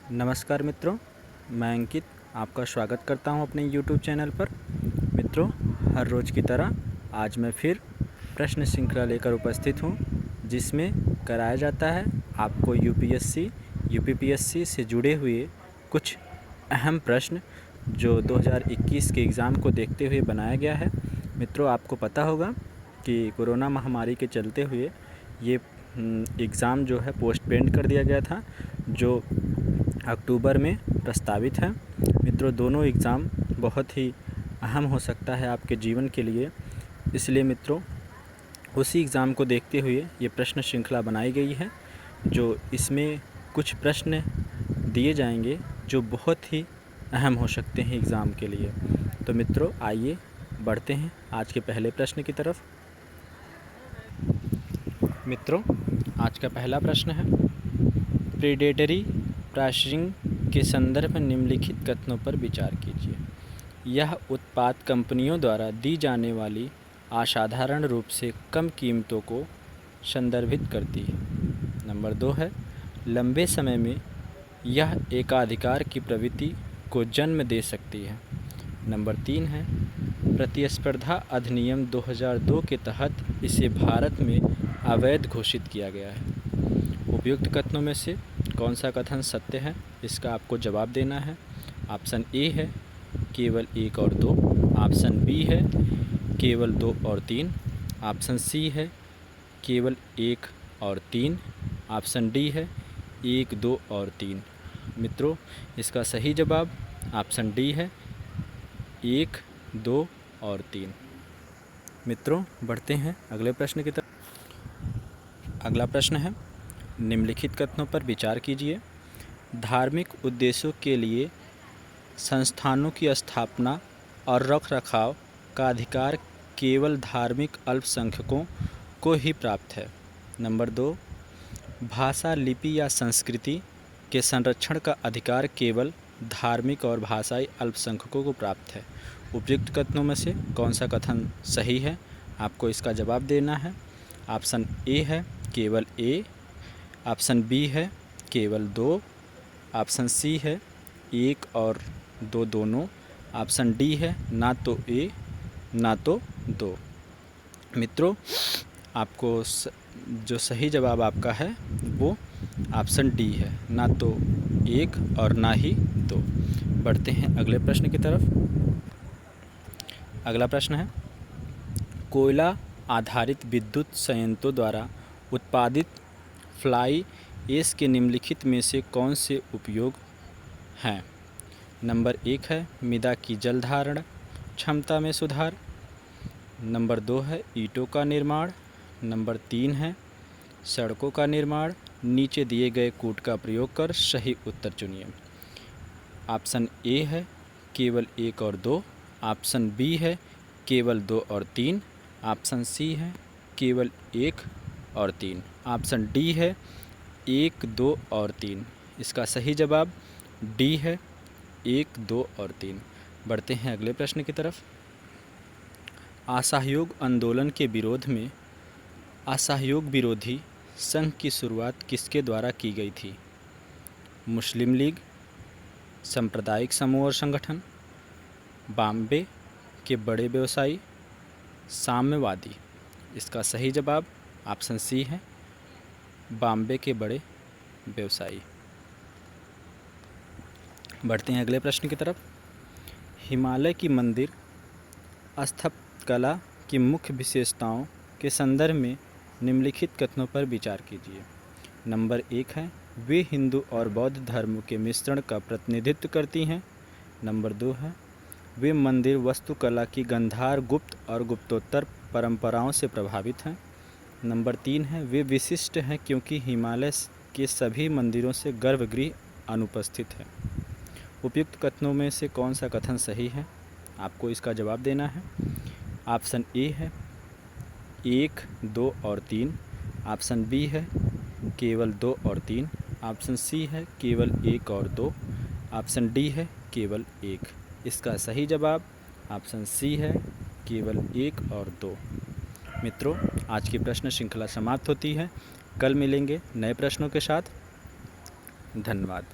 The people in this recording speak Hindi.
नमस्कार मित्रों, मैं अंकित आपका स्वागत करता हूं अपने YouTube चैनल पर। मित्रों, हर रोज़ की तरह आज मैं फिर प्रश्न श्रृंखला लेकर उपस्थित हूं, जिसमें कराया जाता है आपको यूपीएससी, यूपीपीएससी से जुड़े हुए कुछ अहम प्रश्न जो 2021 के एग्ज़ाम को देखते हुए बनाया गया है। मित्रों, आपको पता होगा कि कोरोना महामारी के चलते हुए ये एग्ज़ाम जो है पोस्टपोन कर दिया गया था, जो अक्टूबर में प्रस्तावित है। मित्रों, दोनों एग्ज़ाम बहुत ही अहम हो सकता है आपके जीवन के लिए, इसलिए मित्रों उसी एग्ज़ाम को देखते हुए ये प्रश्न श्रृंखला बनाई गई है, जो इसमें कुछ प्रश्न दिए जाएंगे जो बहुत ही अहम हो सकते हैं एग्ज़ाम के लिए। तो मित्रों, आइए बढ़ते हैं आज के पहले प्रश्न की तरफ। मित्रों, आज का पहला प्रश्न है, प्रेडेटरी प्राइसिंग के संदर्भ में निम्नलिखित कथनों पर विचार कीजिए। यह उत्पाद कंपनियों द्वारा दी जाने वाली असाधारण रूप से कम कीमतों को संदर्भित करती है। नंबर 2 है, लंबे समय में यह एकाधिकार की प्रवृत्ति को जन्म दे सकती है। नंबर 3 है, प्रतिस्पर्धा अधिनियम 2002 के तहत इसे भारत में अवैध घोषित किया गया है। उपयुक्त कथनों में से कौन सा कथन सत्य है, इसका आपको जवाब देना है। ऑप्शन ए है केवल 1 और 2, ऑप्शन बी है केवल 2 और 3, ऑप्शन सी है केवल 1 और 3, ऑप्शन डी है 1, 2 और 3। मित्रों, इसका सही जवाब ऑप्शन डी है 1, 2 और 3। मित्रों, बढ़ते हैं अगले प्रश्न की तरफ। अगला प्रश्न है, निम्नलिखित कथनों पर विचार कीजिए। धार्मिक उद्देश्यों के लिए संस्थानों की स्थापना और रखरखाव का अधिकार केवल धार्मिक अल्पसंख्यकों को ही प्राप्त है। नंबर 2, भाषा, लिपि या संस्कृति के संरक्षण का अधिकार केवल धार्मिक और भाषाई अल्पसंख्यकों को प्राप्त है। उपयुक्त कथनों में से कौन सा कथन सही है, आपको इसका जवाब देना है। ऑप्शन ए है केवल ए, ऑप्शन बी है केवल 2, ऑप्शन सी है 1 और 2 दोनों, ऑप्शन डी है ना तो ए ना तो 2। मित्रों, आपको जो सही जवाब आपका है वो ऑप्शन डी है, ना तो 1 और ना ही 2। बढ़ते हैं अगले प्रश्न की तरफ। अगला प्रश्न है, कोयला आधारित विद्युत संयंत्रों द्वारा उत्पादित फ्लाई ऐश के निम्नलिखित में से कौन से उपयोग हैं। नंबर 1 है मृदा की जल धारण क्षमता में सुधार। नंबर 2 है ईंटों का निर्माण। नंबर 3 है सड़कों का निर्माण। नीचे दिए गए कूट का प्रयोग कर सही उत्तर चुनिए। ऑप्शन ए है केवल 1 और 2, ऑप्शन बी है केवल 2 और 3, ऑप्शन सी है केवल 1 और 3, ऑप्शन डी है 1, 2 और 3। इसका सही जवाब डी है 1, 2 और 3। बढ़ते हैं अगले प्रश्न की तरफ। असहयोग आंदोलन के विरोध में असहयोग विरोधी संघ की शुरुआत किसके द्वारा की गई थी। मुस्लिम लीग, सांप्रदायिक समूह और संगठन, बॉम्बे के बड़े व्यवसायी, साम्यवादी। इसका सही जवाब ऑप्शन सी है बॉम्बे के बड़े व्यवसायी। बढ़ते हैं अगले प्रश्न की तरफ। हिमालय की मंदिर स्थापत्यकला की मुख्य विशेषताओं के संदर्भ में निम्नलिखित कथनों पर विचार कीजिए। नंबर 1 है वे हिंदू और बौद्ध धर्म के मिश्रण का प्रतिनिधित्व करती हैं। नंबर 2 है वे मंदिर वास्तुकला की गांधार, गुप्त और गुप्तोत्तर परंपराओं से प्रभावित हैं। नंबर 3 है वे विशिष्ट हैं क्योंकि हिमालय के सभी मंदिरों से गर्भगृह अनुपस्थित है। उपयुक्त कथनों में से कौन सा कथन सही है, आपको इसका जवाब देना है। ऑप्शन ए है 1, 2 और 3, ऑप्शन बी है केवल 2 और 3, ऑप्शन सी है केवल 1 और 2, ऑप्शन डी है केवल 1। इसका सही जवाब ऑप्शन सी है केवल 1 और 2। मित्रों, आज की प्रश्न श्रृंखला समाप्त होती है। कल मिलेंगे नए प्रश्नों के साथ। धन्यवाद।